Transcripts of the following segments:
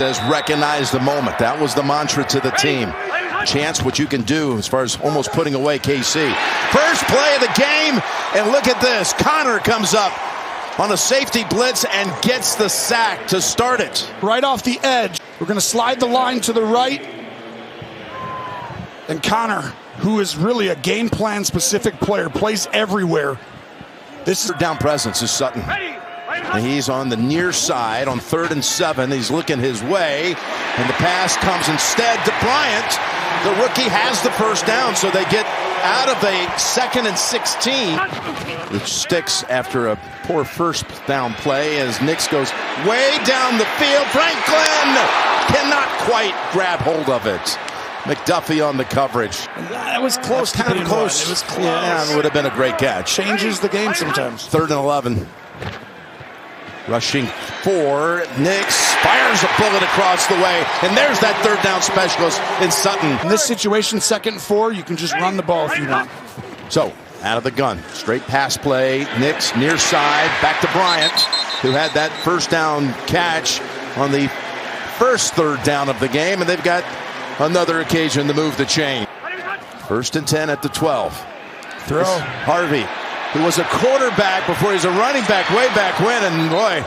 Says recognize the moment. That was the mantra to the team. Chance what you can do as far as almost putting away KC. First play of the game, and look at this. Connor comes up on a safety blitz and gets the sack to start it. Right off the edge. We're going to slide the line to the right. And Connor, who is really a game plan specific player, plays everywhere. This is down presence is Sutton. And he's on the near side on 3rd and 7. He's looking his way, and the pass comes instead to Bryant. The rookie has the first down, so they get out of a 2nd and 16. Which sticks after a poor first down play as Nix goes way down the field. Franklin cannot quite grab hold of it. McDuffie on the coverage. That was close. Kind of close. It was close. Yeah, it would have been a great catch. Changes the game sometimes. 3rd and 11. Rushing 4, Nix fires a bullet across the way, and there's that 3rd down specialist in Sutton. In this situation, 2nd and 4, you can just run the ball if you want. So, out of the gun, straight pass play, Nix near side, back to Bryant, who had that first down catch on the first 3rd down of the game, and they've got another occasion to move the chain. 1st and 10 at the 12. Throw. Harvey, who was a quarterback before he's a running back way back when, and boy,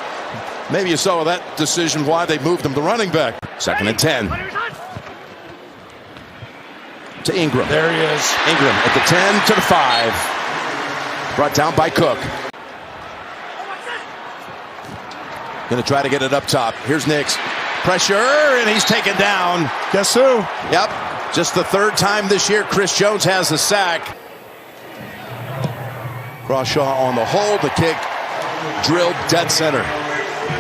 maybe you saw that decision why they moved him to running back. 2nd and 10. To Ingram. There he is. Ingram at the 10 to the 5. Brought down by Cook. Going to try to get it up top. Here's Nix. Pressure, and he's taken down. Guess who? Yep. Just the 3rd time this year Chris Jones has a sack. Crawshaw on the hold. The kick drilled dead center.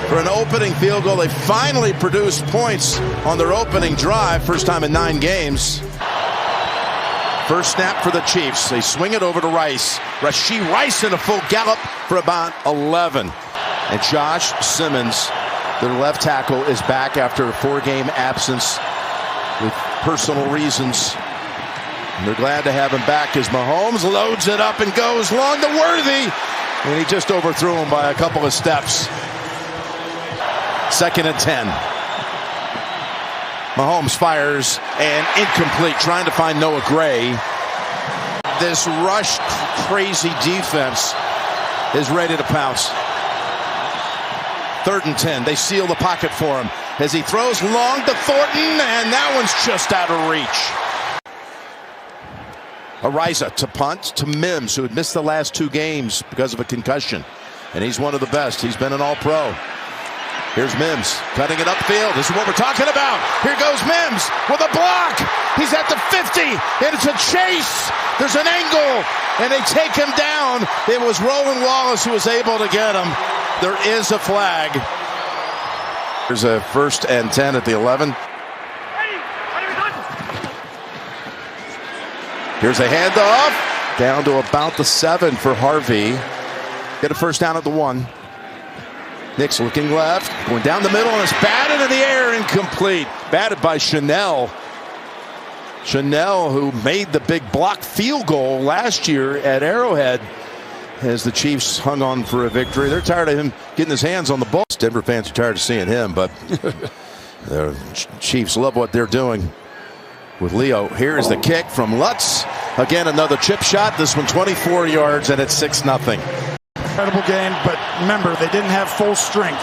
For an opening field goal, they finally produced points on their opening drive. First time in 9 games. First snap for the Chiefs. They swing it over to Rice. Rashee Rice in a full gallop for about 11. And Josh Simmons, their left tackle, is back after a 4-game absence with personal reasons. And they're glad to have him back as Mahomes loads it up and goes long to Worthy. And he just overthrew him by a couple of steps. 2nd and 10. Mahomes fires and incomplete, trying to find Noah Gray. This rush crazy defense is ready to pounce. 3rd and 10. They seal the pocket for him as he throws long to Thornton, and that one's just out of reach. Ariza to punt to Mims, who had missed the last 2 games because of a concussion. And he's one of the best. He's been an all-pro. Here's Mims cutting it upfield. This is what we're talking about. Here goes Mims with a block. He's at the 50, and it's a chase. There's an angle, and they take him down. It was Roland Wallace who was able to get him. There is a flag. There's a 1st and 10 at the 11. Here's a handoff down to about the 7 for Harvey. Get a first down at the 1. Nix looking left, going down the middle, and it's batted in the air, incomplete. Batted by Chanel. Chanel, who made the big block field goal last year at Arrowhead as the Chiefs hung on for a victory. They're tired of him getting his hands on the ball. Denver fans are tired of seeing him, but the Chiefs love what they're doing with Leo. Here is the kick from Lutz. Again, another chip shot. This one 24 yards, and it's 6-0. Incredible game, but remember, they didn't have full strength.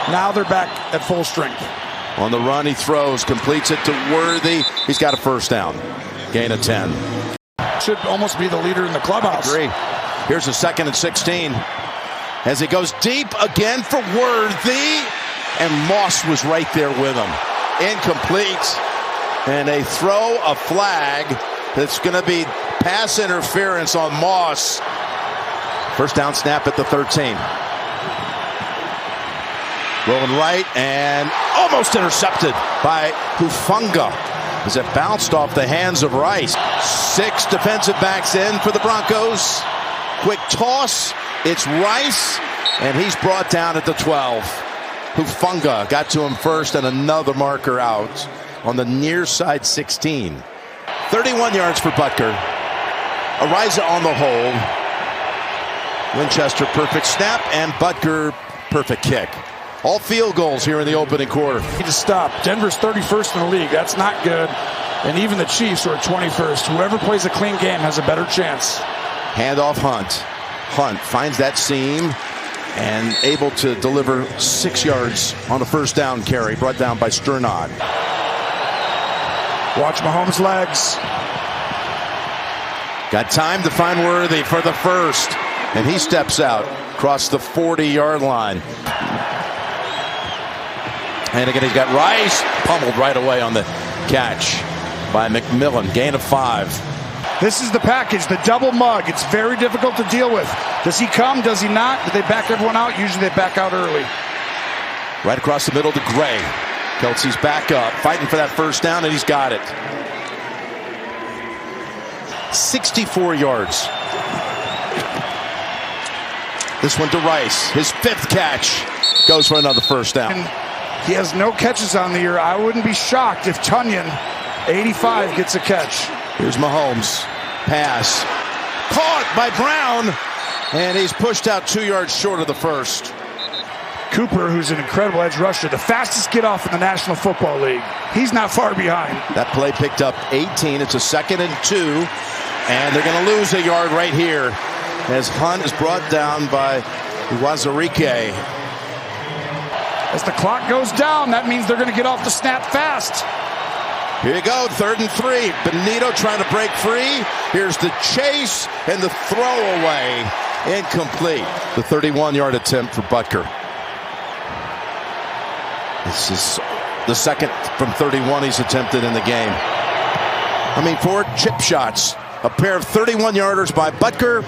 Now they're back at full strength. On the run, he throws, completes it to Worthy. He's got a first down. Gain of 10. Should almost be the leader in the clubhouse. I agree. Here's a 2nd and 16. As he goes deep again for Worthy. And Moss was right there with him. Incomplete. And they throw a flag that's going to be pass interference on Moss. First down snap at the 13. Rolling right and almost intercepted by Hufanga as it bounced off the hands of Rice. 6 defensive backs in for the Broncos. Quick toss. It's Rice, and he's brought down at the 12. Hufanga got to him first, and another marker out on the near side 16. 31 yards for Butker. Ariza on the hold. Winchester perfect snap, and Butker perfect kick. All field goals here in the opening quarter. Need to stop. Denver's 31st in the league. That's not good. And even the Chiefs are 21st. Whoever plays a clean game has a better chance. Handoff Hunt. Hunt finds that seam and able to deliver 6 yards on the first down carry, brought down by Stranglehold. Watch Mahomes' legs. Got time to find Worthy for the first, and he steps out across the 40-yard line. And again, he's got Rice pummeled right away on the catch by McMillan. Gain of 5. This is the package, the double mug. It's very difficult to deal with. Does he come? Does he not? Do they back everyone out? Usually they back out early. Right across the middle to Gray. Kelsey's back up, fighting for that first down, and he's got it. 64 yards. This one to Rice. His 5th catch goes for another first down. And he has no catches on the year. I wouldn't be shocked if Tunyon, 85, gets a catch. Here's Mahomes. Pass. Caught by Brown. And he's pushed out 2 yards short of the first. Cooper, who's an incredible edge rusher, the fastest get off in the National Football League. He's not far behind. That play picked up 18. It's a 2nd and 2. And they're going to lose a yard right here as Hunt is brought down by Wazarike. As the clock goes down, that means they're going to get off the snap fast. Here you go, 3rd and 3. Benito trying to break free. Here's the chase and the throwaway. Incomplete. The 31-yard attempt for Butker. This is the 2nd from 31 he's attempted in the game. I mean, 4 chip shots. A pair of 31-yarders by Butker.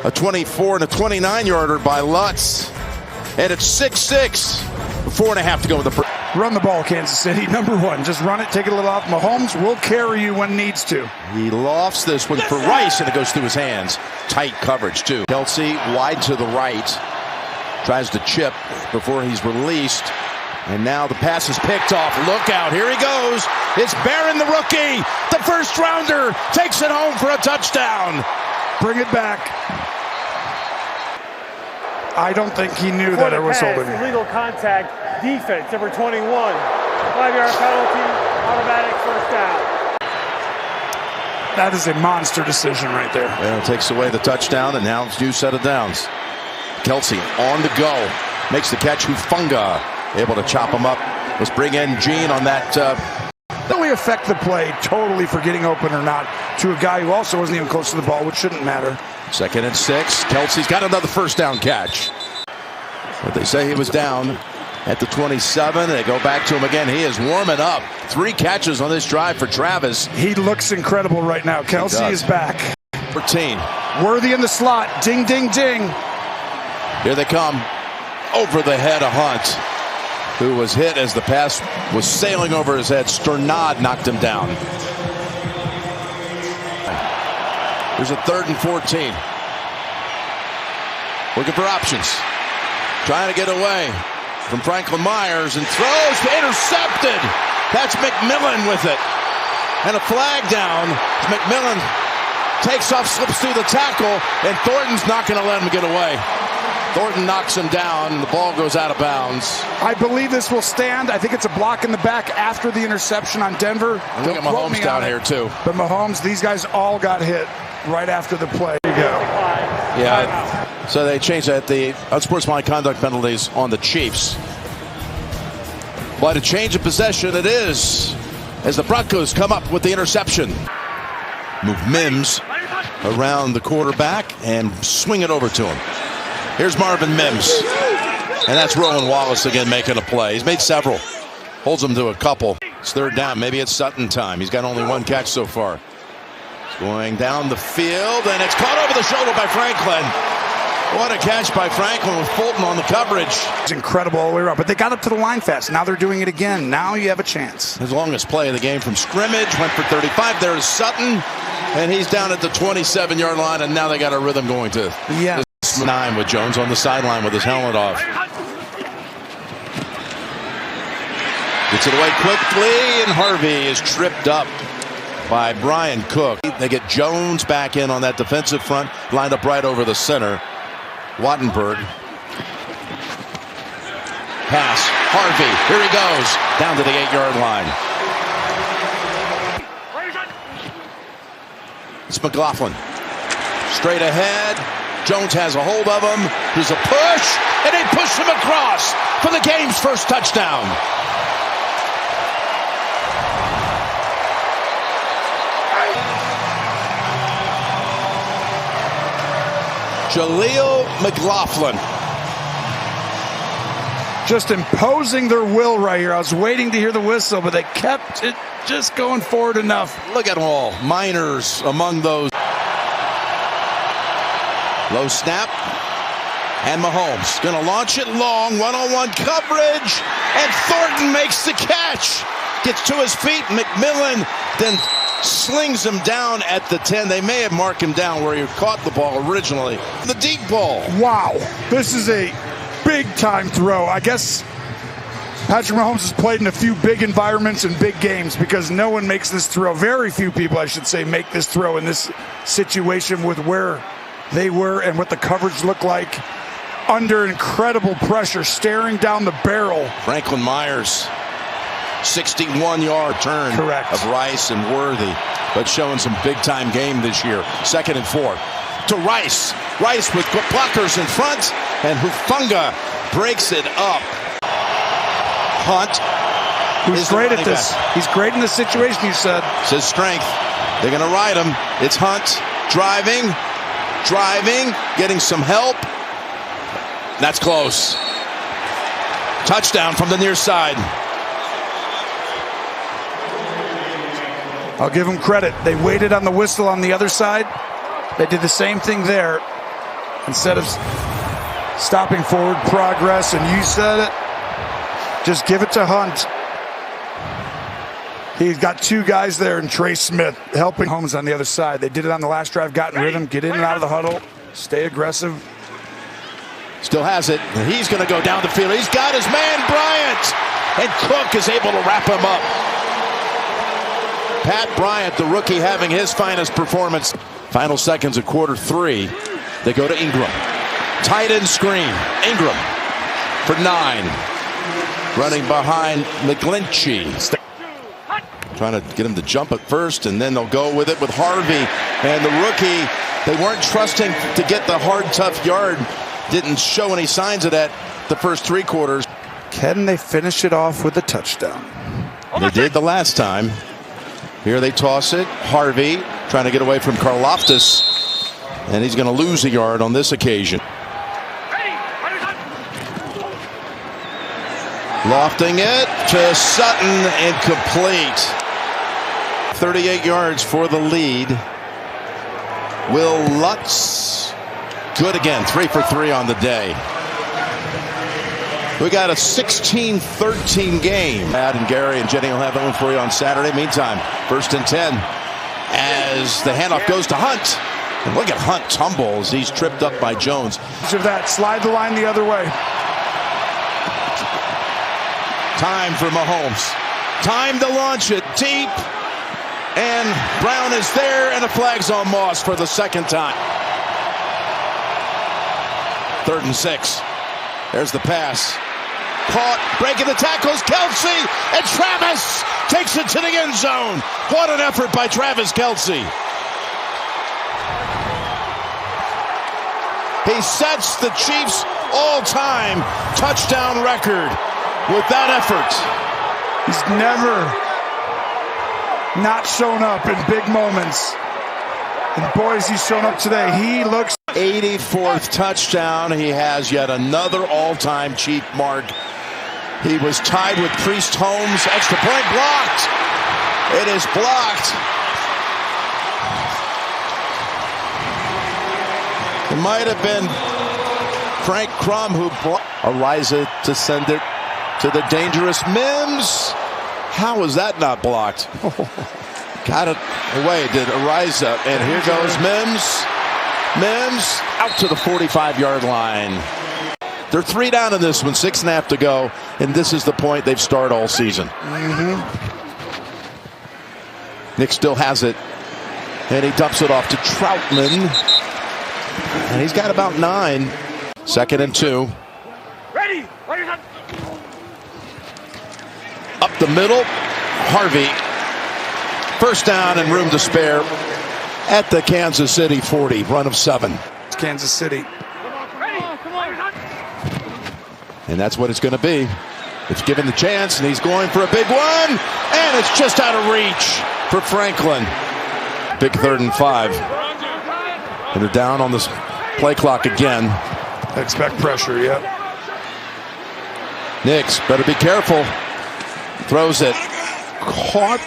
A 24 and a 29-yarder by Lutz. And it's 6-6. 4.5 to go in the first. Run the ball, Kansas City. Number 1, just run it, take it a little off. Mahomes will carry you when needs to. He lofts this one for Rice, and it goes through his hands. Tight coverage, too. Kelsey wide to the right. Tries to chip before he's released. And now the pass is picked off. Look out. Here he goes. It's Barron, the rookie. The first rounder takes it home for a touchdown. Bring it back. I don't think he knew that it was holding. Illegal contact, defense, number 21. 5-yard penalty, automatic first down. That is a monster decision right there. Well, it takes away the touchdown, and now it's a new set of downs. Kelsey on the go. Makes the catch. Hufanga able to chop him up. Let's bring in Gene on that. Really affect the play totally for getting open or not to a guy who also wasn't even close to the ball, which shouldn't matter. 2nd and 6. Kelsey's got another first down catch. But they say he was down at the 27. They go back to him again. He is warming up. 3 catches on this drive for Travis. He looks incredible right now. Kelsey is back. 14. Worthy in the slot. Ding, ding, ding. Here they come. Over the head of Hunt, who was hit as the pass was sailing over his head. Stranglehold knocked him down. There's a 3rd and 14. Looking for options. Trying to get away from Franklin Myers and throws intercepted. That's McMillan with it. And a flag down. McMillan takes off, slips through the tackle, and Thornton's not going to let him get away. Thornton knocks him down, and the ball goes out of bounds. I believe this will stand. I think it's a block in the back after the interception on Denver. I think Mahomes down here, too. But Mahomes, these guys all got hit right after the play. There you go. Yeah, so they changed that. The unsportsmanlike conduct penalties on the Chiefs. But a change of possession it is as the Broncos come up with the interception. Move Mims around the quarterback and swing it over to him. Here's Marvin Mims. And that's Rowan Wallace again making a play. He's made several. Holds him to a couple. It's 3rd down. Maybe it's Sutton time. He's got only 1 catch so far. It's going down the field, and it's caught over the shoulder by Franklin. What a catch by Franklin with Fulton on the coverage. It's incredible all the way around. But they got up to the line fast. Now they're doing it again. Now you have a chance. His longest play of the game from scrimmage. Went for 35. There's Sutton. And he's down at the 27-yard line, and now they got a rhythm going to. Yeah. 9 with Jones on the sideline with his helmet off. Gets it away quickly, and Harvey is tripped up by Brian Cook. They get Jones back in on that defensive front, lined up right over the center. Wattenberg pass. Harvey, here he goes, down to the 8-yard line. It's McLaughlin. Straight ahead. Jones has a hold of him. There's a push, and they push him across for the game's first touchdown. Jaleel McLaughlin. Just imposing their will right here. I was waiting to hear the whistle, but they kept it just going forward enough. Look at them all. Miners among those. Low snap. And Mahomes going to launch it long. One-on-one coverage. And Thornton makes the catch. Gets to his feet. McMillan then slings him down at the 10. They may have marked him down where he caught the ball originally. The deep ball. Wow. This is a big-time throw. I guess Patrick Mahomes has played in a few big environments and big games because no one makes this throw. Very few people, I should say, make this throw in this situation with where they were and what the coverage looked like. Under incredible pressure, staring down the barrel. Franklin Myers, 61-yard turn. Correct. Of Rice and Worthy, but showing some big-time game this year. 2nd and 4 to Rice. Rice with blockers in front, and Hufanga breaks it up. Hunt. He's great at this. Back. He's great in this situation, you said. It's his strength. They're going to ride him. It's Hunt driving, getting some help. That's close. Touchdown from the near side. I'll give them credit. They waited on the whistle on the other side. They did the same thing there. Instead of stopping forward progress, and you said it, just give it to Hunt. He's got two guys there, and Trey Smith helping Holmes on the other side. They did it on the last drive, got in rhythm, get in and out of the huddle, stay aggressive. Still has it. He's going to go down the field. He's got his man, Bryant. And Cook is able to wrap him up. Pat Bryant, the rookie, having his finest performance. Final seconds of quarter 3. They go to Ingram. Tight end screen. Ingram for 9. Running behind McGlinchey. Trying to get him to jump at first, and then they'll go with it with Harvey. And the rookie, they weren't trusting to get the hard, tough yard. Didn't show any signs of that the first 3 quarters. Can they finish it off with a touchdown? They did the last time. Here they toss it. Harvey trying to get away from Karlaftis, and he's going to lose a yard on this occasion. Lofting it to Sutton, incomplete. 38 yards for the lead. Will Lutz, good again, 3 for 3 on the day. We got a 16-13 game. Matt and Gary and Jenny will have that one for you on Saturday. Meantime, 1st and 10 as the handoff goes to Hunt. And look at Hunt tumble as he's tripped up by Jones. After that, slide the line the other way. Time for Mahomes. Time to launch it deep. And Brown is there, and a flag's on Moss for the 2nd time. 3rd and 6. There's the pass. Caught, breaking the tackles, Kelce, and Travis takes it to the end zone. What an effort by Travis Kelce. He sets the Chiefs' all-time touchdown record with that effort. He's never not shown up in big moments. And boys, he's shown up today. He looks 84th touchdown. He has yet another all-time Chief mark. He was tied with Priest Holmes. Extra point blocked. It is blocked. It might have been Frank Crum who blocked. Ariza to send it to the dangerous Mims. How was that not blocked? Got it away, did Ariza. And here goes Mims. Mims out to the 45-yard line. They're 3 down in this one, 6.5 to go, and this is the point they've started all season. Nick still has it, and he dumps it off to Troutman, and he's got about 9. 2nd and 2. Ready. the middle. Harvey. First down and room to spare at the Kansas City 40. Run of 7. It's Kansas City. And that's what it's going to be. It's given the chance, and he's going for a big one. And it's just out of reach for Franklin. Big 3rd and 5. And they're down on this play clock again. Expect pressure, yeah. Nix better be careful. Throws it. Caught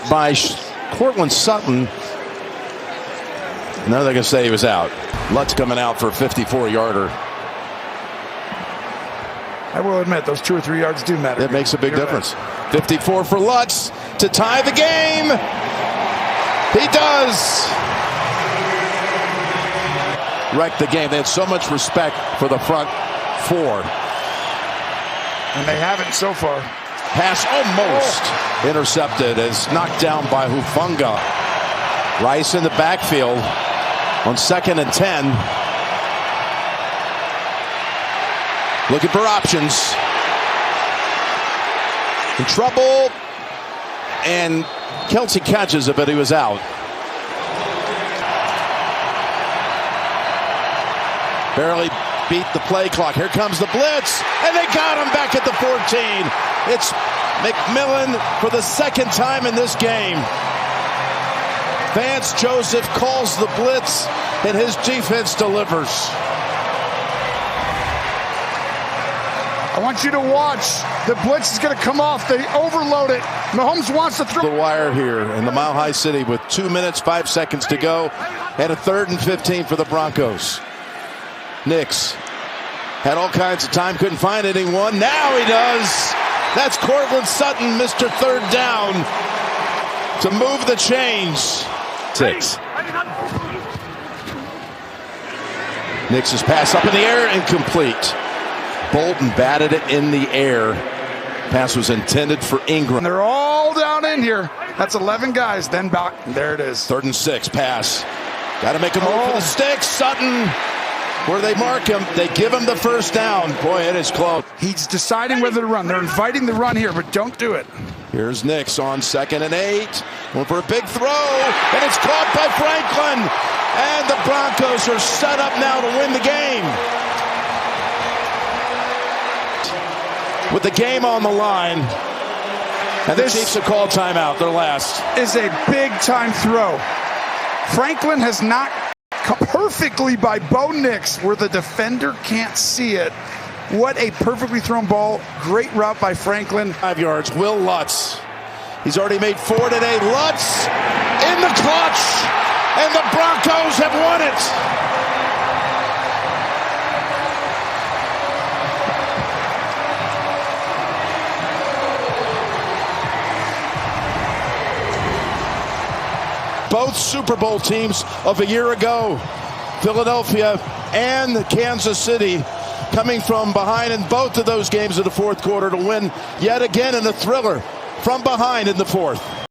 by Cortland Sutton. Now they're going to say he was out. Lutz coming out for a 54-yarder. I will admit, those 2 or 3 yards do matter. It makes a big difference. Right. 54 for Lutz to tie the game. He does. Wrecked the game. They had so much respect for the front 4. And they haven't so far. Pass almost intercepted as knocked down by Hufanga. Rice in the backfield on 2nd and 10. Looking for options. In trouble. And Kelsey catches it, but he was out. Barely beat the play clock. Here comes the blitz. And they got him back at the 14. It's McMillan for the 2nd time in this game. Vance Joseph calls the blitz, and his defense delivers. I want you to watch. The blitz is going to come off. They overload it. Mahomes wants to throw the wire here in the Mile High City with 2 minutes, 5 seconds to go, and a 3rd and 15 for the Broncos. Nix had all kinds of time, couldn't find anyone. Now he does. That's Cortland Sutton, Mr. 3rd down, to move the chains. 6. Nix's pass up in the air, incomplete. Bolton batted it in the air. Pass was intended for Ingram. They're all down in here. That's 11 guys. Then back. There it is. 3rd and 6. Pass. Got to make a move for the sticks. Sutton, where they mark him, they give him the 1st down. Boy, it is close. He's deciding whether to run. They're inviting the run here, but don't do it. Here's Nix on 2nd and 8. Going for a big throw, and it's caught by Franklin. And the Broncos are set up now to win the game. With the game on the line, and the Chiefs have called timeout, their last. Is a big-time throw. Franklin has not come perfectly by Bo Nix, where the defender can't see it. What a perfectly thrown ball. Great route by Franklin. 5 yards. Will Lutz. He's already made 4 today. Lutz in the clutch, and the Broncos have won it. Both Super Bowl teams of a year ago, Philadelphia and Kansas City, coming from behind in both of those games in the 4th quarter to win yet again in a thriller from behind in the 4th.